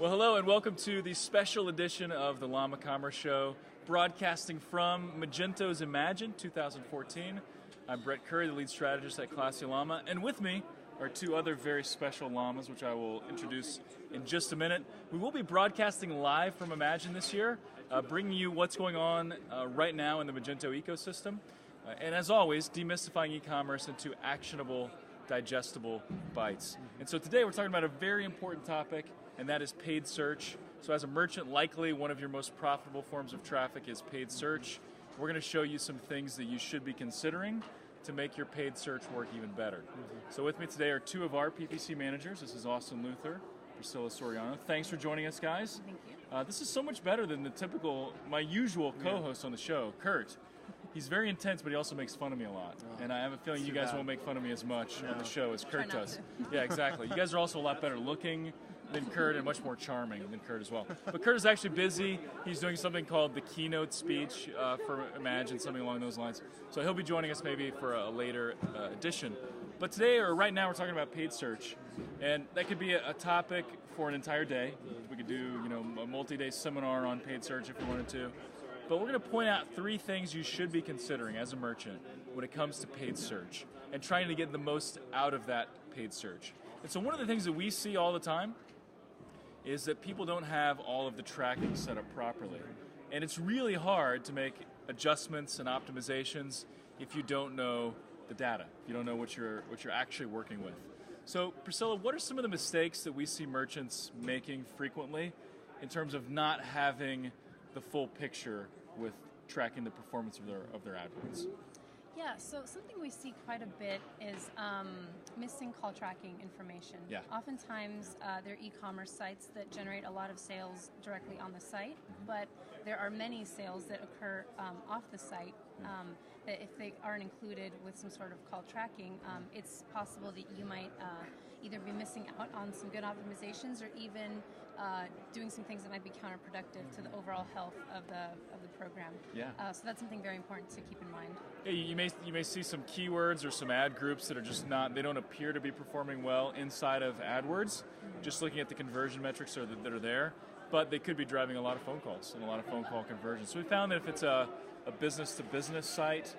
Well, hello and welcome to the special edition of the Llama Commerce Show, broadcasting from Magento's Imagine 2014. I'm Brett Curry, the lead strategist at Classy Llama, and with me are two other very special llamas, which I will introduce in just a minute. We will be broadcasting live from Imagine this year, bringing you what's going on right now in the Magento ecosystem, and as always, demystifying e-commerce into actionable, digestible bites. And so today we're talking about a very important topic, and that is paid search. So as a merchant, likely one of your most profitable forms of traffic is paid search. We're going to show you some things that you should be considering to make your paid search work even better. So with me today are two of our PPC managers. This is Austin Luther, Priscilla Soriano. Thanks for joining us, guys. Thank you. This is so much better than my usual co-host on the show, Kurt. He's very intense, but he also makes fun of me a lot. And I have a feeling you guys won't make fun of me as much on the show as Kurt does. Yeah, exactly. You guys are also a lot better looking than Kurt and much more charming than Kurt as well. But Kurt is actually busy. He's doing something called the keynote speech for Imagine, something along those lines. So he'll be joining us maybe for a later edition. But today, or right now, we're talking about paid search. And that could be a topic for an entire day. We could do, a multi-day seminar on paid search if we wanted to. But we're going to point out three things you should be considering as a merchant when it comes to paid search and trying to get the most out of that paid search. And so one of the things that we see all the time is that people don't have all of the tracking set up properly. And it's really hard to make adjustments and optimizations if you don't know the data, if you don't know what you're actually working with. So Priscilla, what are some of the mistakes that we see merchants making frequently in terms of not having the full picture with tracking the performance of their AdWords? Yeah, so something we see quite a bit is missing call tracking information. Yeah. Oftentimes, there are e-commerce sites that generate a lot of sales directly on the site, but there are many sales that occur off the site that if they aren't included with some sort of call tracking, it's possible that you might either be missing out on some good optimizations or even doing some things that might be counterproductive to the overall health of the program. Yeah. So that's something very important to keep in mind. Yeah, you may see some keywords or some ad groups that are just they don't appear to be performing well inside of AdWords, just looking at the conversion metrics that are there, but they could be driving a lot of phone calls and a lot of phone call conversions. So we found that if it's a business-to-business site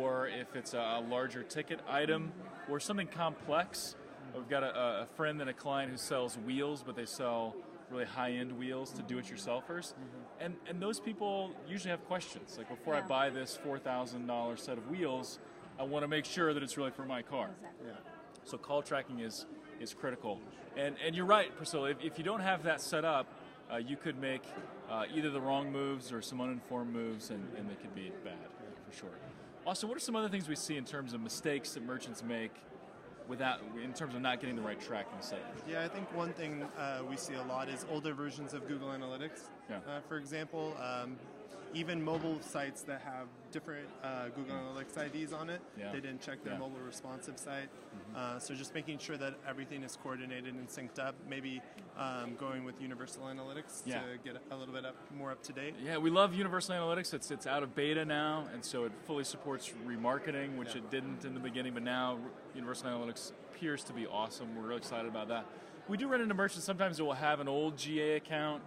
or if it's a larger ticket item or something complex, we've got a friend and a client who sells wheels, but they sell really high-end wheels to do-it-yourselfers. And those people usually have questions. Like, before I buy this $4,000 set of wheels, I want to make sure that it's really for my car. Exactly. Yeah. So call tracking is critical. And you're right, Priscilla, if you don't have that set up, you could make either the wrong moves or some uninformed moves, and they could be bad, for sure. Also, what are some other things we see in terms of mistakes that merchants make in terms of not getting the right tracking set? Yeah, I think one thing we see a lot is older versions of Google Analytics. Yeah. For example, even mobile sites that have different Google Analytics IDs on it, they didn't check their mobile responsive site. So just making sure that everything is coordinated and synced up, maybe going with Universal Analytics to get a little bit more up to date. Yeah, we love Universal Analytics. It's out of beta now, and so it fully supports remarketing, which it didn't in the beginning, but now Universal Analytics appears to be awesome. We're really excited about that. We do run into merchants sometimes that will have an old GA account.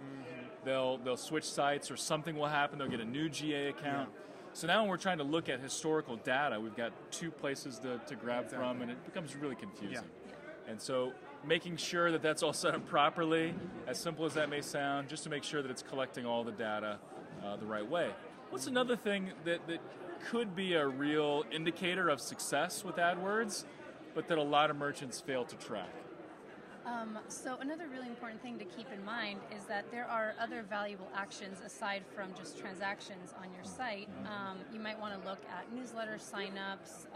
They'll switch sites or something will happen. They'll get a new GA account. So now when we're trying to look at historical data, we've got two places to grab from, and it becomes really confusing. And so making sure that that's all set up properly, as simple as that may sound, just to make sure that it's collecting all the data the right way. What's another thing that could be a real indicator of success with AdWords, but that a lot of merchants fail to track? So another really important thing to keep in mind is that there are other valuable actions aside from just transactions on your site. You might want to look at newsletter signups,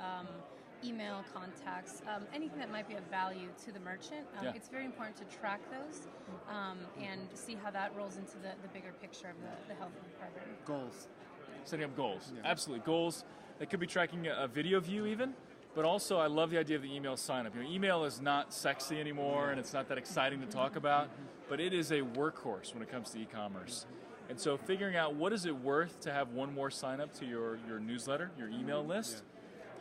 email contacts, anything that might be of value to the merchant. It's very important to track those and see how that rolls into the bigger picture of the health of the program. Goals. Setting up goals. Absolutely. Goals. They could be tracking a video view even. But also, I love the idea of the email sign-up. Email is not sexy anymore, and it's not that exciting to talk about, but it is a workhorse when it comes to e-commerce. And so figuring out what is it worth to have one more sign-up to your newsletter, your email list,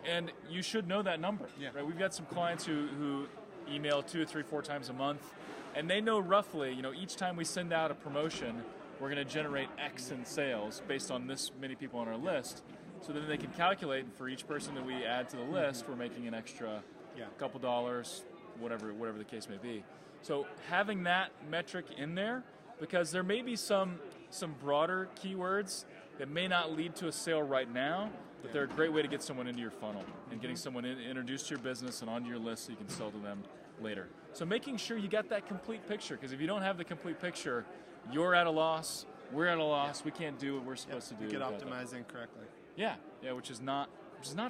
and you should know that number. Right? We've got some clients who email 2 or 3, 4 times a month, And they know roughly, each time we send out a promotion, we're going to generate X in sales based on this many people on our list. So then they can calculate for each person that we add to the list, we're making an extra couple dollars, whatever the case may be. So having that metric in there, because there may be some broader keywords that may not lead to a sale right now, but they're a great way to get someone into your funnel and getting someone introduced to your business and onto your list so you can sell to them later. So making sure you got that complete picture, because if you don't have the complete picture, you're at a loss, we're at a loss, we can't do what we're supposed to do. You get optimizing correctly. Yeah, which is not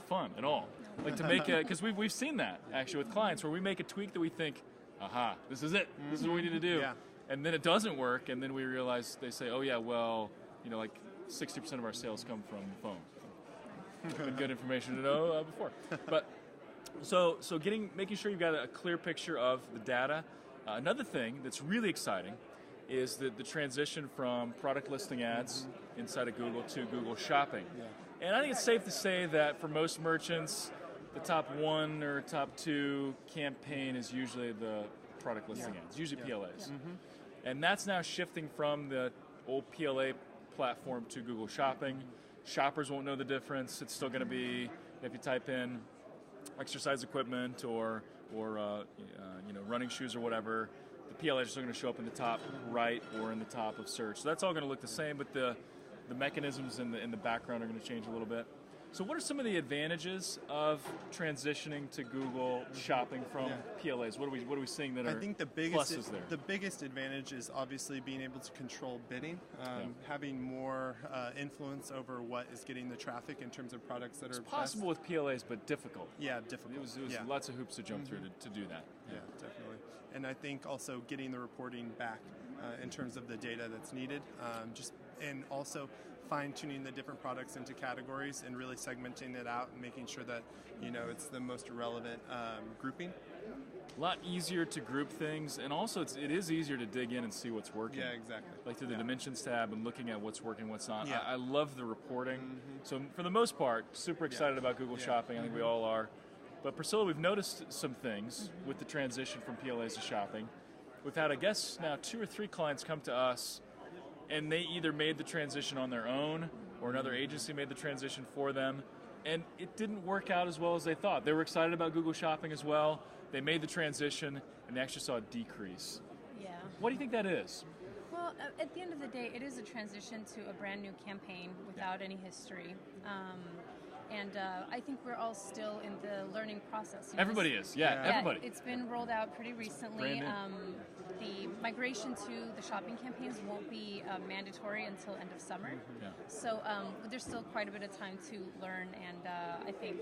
fun at all. Like to make because we've seen that actually with clients where we make a tweak that we think, aha, this is it, this is what we need to do, and then it doesn't work, and then we realize they say, oh yeah, well, like 60% of our sales come from the phone. Good information to know before, but so making sure you've got a clear picture of the data. Another thing that's really exciting is the transition from product listing ads inside of Google to Google Shopping. And I think it's safe to say that for most merchants, the top 1 or top 2 campaign is usually the product listing ads, usually PLAs. And that's now shifting from the old PLA platform to Google Shopping. Shoppers won't know the difference. It's still going to be, if you type in exercise equipment or running shoes or whatever, the PLAs are still going to show up in the top right or in the top of search. So that's all going to look the same, but the mechanisms in the background are going to change a little bit. So what are some of the advantages of transitioning to Google Shopping from PLAs? What are we seeing that are pluses there? The biggest advantage is obviously being able to control bidding, having more influence over what is getting the traffic in terms of products that are possible with PLAs, but difficult. Yeah, difficult. It was lots of hoops to jump through to do that. Yeah, definitely. And I think also getting the reporting back in terms of the data that's needed, and also fine-tuning the different products into categories and really segmenting it out and making sure that it's the most relevant grouping. A lot easier to group things, and also it is easier to dig in and see what's working. Yeah, exactly. Like through the dimensions tab and looking at what's working, what's not. I love the reporting. So for the most part, super excited about Google Shopping. I think we all are. But Priscilla, we've noticed some things with the transition from PLAs to shopping. We've had, I guess, now 2 or 3 clients come to us, and they either made the transition on their own or another agency made the transition for them, and it didn't work out as well as they thought. They were excited about Google Shopping as well. They made the transition, and they actually saw a decrease. Yeah. What do you think that is? Well, at the end of the day, it is a transition to a brand new campaign without any history. And I think we're all still in the learning process. Everybody is, everybody. It's been rolled out pretty recently. The migration to the shopping campaigns won't be mandatory until end of summer. So there's still quite a bit of time to learn and I think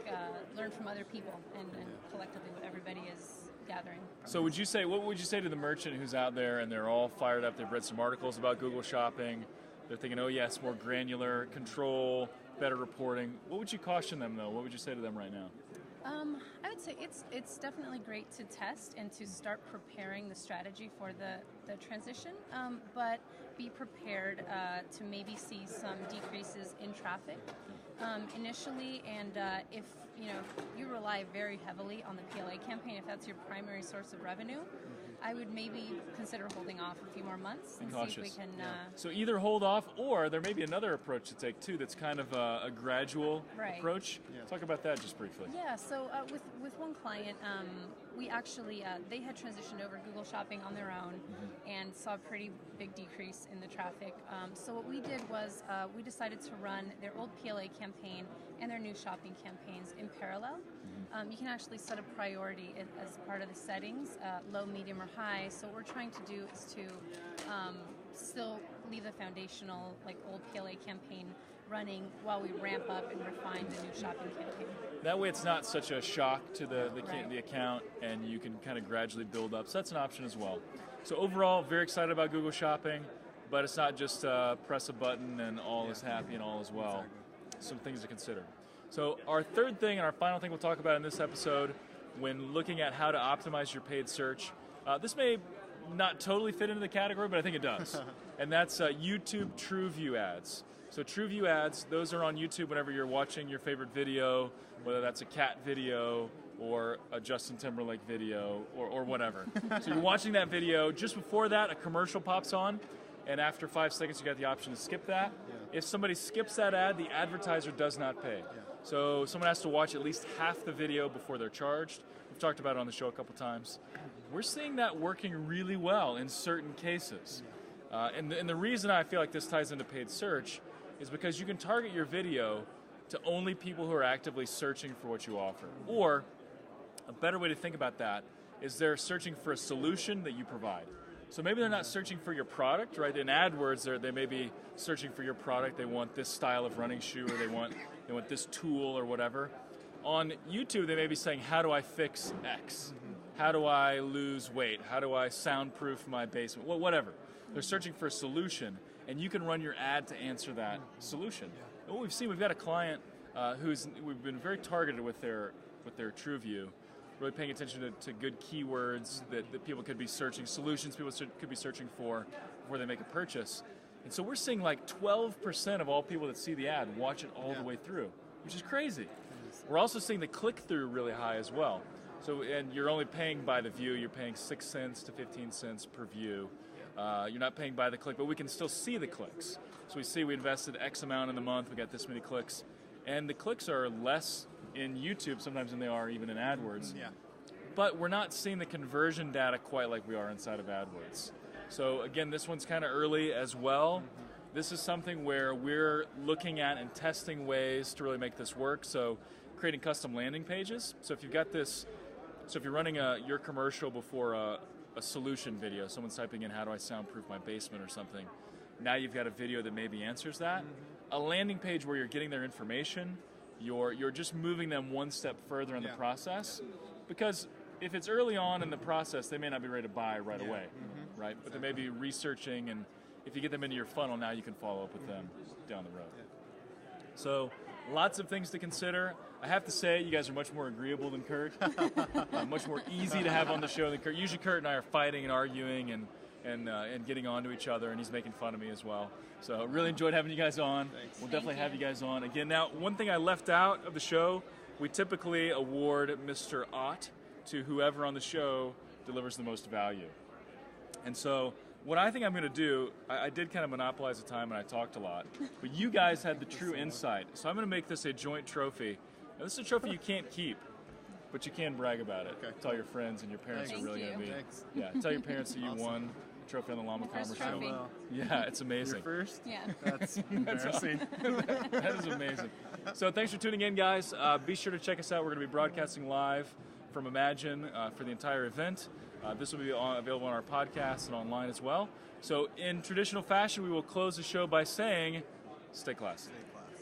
learn from other people and collectively what everybody is gathering. So what would you say to the merchant who's out there and they're all fired up, they've read some articles about Google Shopping, they're thinking, oh yes, more granular control, better reporting. What would you caution them though? What would you say to them right now? I would say it's definitely great to test and to start preparing the strategy for the transition, but be prepared to maybe see some decreases in traffic initially, and if you rely very heavily on the PLA campaign, if that's your primary source of revenue, I would maybe consider holding off a few more months and see if we can... So either hold off, or there may be another approach to take too that's kind of a gradual approach. Talk about that just briefly. Yeah, so with one client, we actually, they had transitioned over Google Shopping on their own and saw a pretty big decrease in the traffic. So what we did was we decided to run their old PLA campaign and their new shopping campaigns in parallel. You can actually set a priority as part of the settings, low, medium, or high. So what we're trying to do is to still leave the foundational, old PLA campaign running while we ramp up and refine the new shopping campaign. That way it's not such a shock to the account, and you can kind of gradually build up. So that's an option as well. So overall, very excited about Google Shopping, but it's not just press a button and all is happy and all is well. Some things to consider. So our third thing and our final thing we'll talk about in this episode, when looking at how to optimize your paid search, this may not totally fit into the category, but I think it does. And that's YouTube Trueview Ads. So Trueview Ads, those are on YouTube whenever you're watching your favorite video, whether that's a cat video or a Justin Timberlake video or whatever. So you're watching that video. Just before that, a commercial pops on, and after 5 seconds, you got the option to skip that. Yeah. If somebody skips that ad, the advertiser does not pay. Yeah. So someone has to watch at least half the video before they're charged. We've talked about it on the show a couple times. We're seeing that working really well in certain cases. And the reason I feel like this ties into paid search is because you can target your video to only people who are actively searching for what you offer. Or a better way to think about that is they're searching for a solution that you provide. So maybe they're not searching for your product, right? In AdWords, they may be searching for your product. They want this style of running shoe, or they want this tool or whatever. On YouTube, they may be saying, how do I fix X? How do I lose weight? How do I soundproof my basement? Well, whatever. They're searching for a solution, and you can run your ad to answer that solution. And what we've seen, we've got a client we've been very targeted with their Trueview, really paying attention to good keywords that people could be searching, solutions people could be searching for before they make a purchase. And so we're seeing like 12% of all people that see the ad watch it all the way through, which is crazy. We're also seeing the click-through really high as well. So, and you're only paying by the view, you're paying 6 cents to 15 cents per view. You're not paying by the click, but we can still see the clicks. So we invested X amount in the month, we got this many clicks. And the clicks are less in YouTube sometimes than they are even in AdWords. Yeah. But we're not seeing the conversion data quite like we are inside of AdWords. So again, this one's kind of early as well. This is something where we're looking at and testing ways to really make this work. So creating custom landing pages. So if you've got this, so if you're running your commercial before a solution video, someone's typing in, how do I soundproof my basement or something, now you've got a video that maybe answers that. A landing page where you're getting their information, you're just moving them one step further in the process, because if it's early on in the process, they may not be ready to buy right away, right? But they may be researching, and if you get them into your funnel, now you can follow up with them down the road. So lots of things to consider. I have to say, you guys are much more agreeable than Kurt, much more easy to have on the show than Kurt. Usually Kurt and I are fighting and arguing and getting on to each other, and he's making fun of me as well. So really enjoyed having you guys on. Thanks. We'll definitely have you guys on again. Now, one thing I left out of the show, we typically award Mr. Ott to whoever on the show delivers the most value. And so what I think I'm going to do, I did kind of monopolize the time and I talked a lot, but you guys had the true insight. So I'm going to make this a joint trophy. Now, this is a trophy you can't keep, but you can brag about it. Okay. Tell your friends, and your parents are really going to be. Thanks. Yeah, tell your parents that you won a trophy on the Llama Commerce Show. Yeah, it's amazing. You're first? Yeah. That's embarrassing. That is amazing. So thanks for tuning in, guys. Be sure to check us out. We're going to be broadcasting live from Imagine for the entire event. This will be available on our podcast and online as well. So in traditional fashion, we will close the show by saying, stay classy. Stay classy.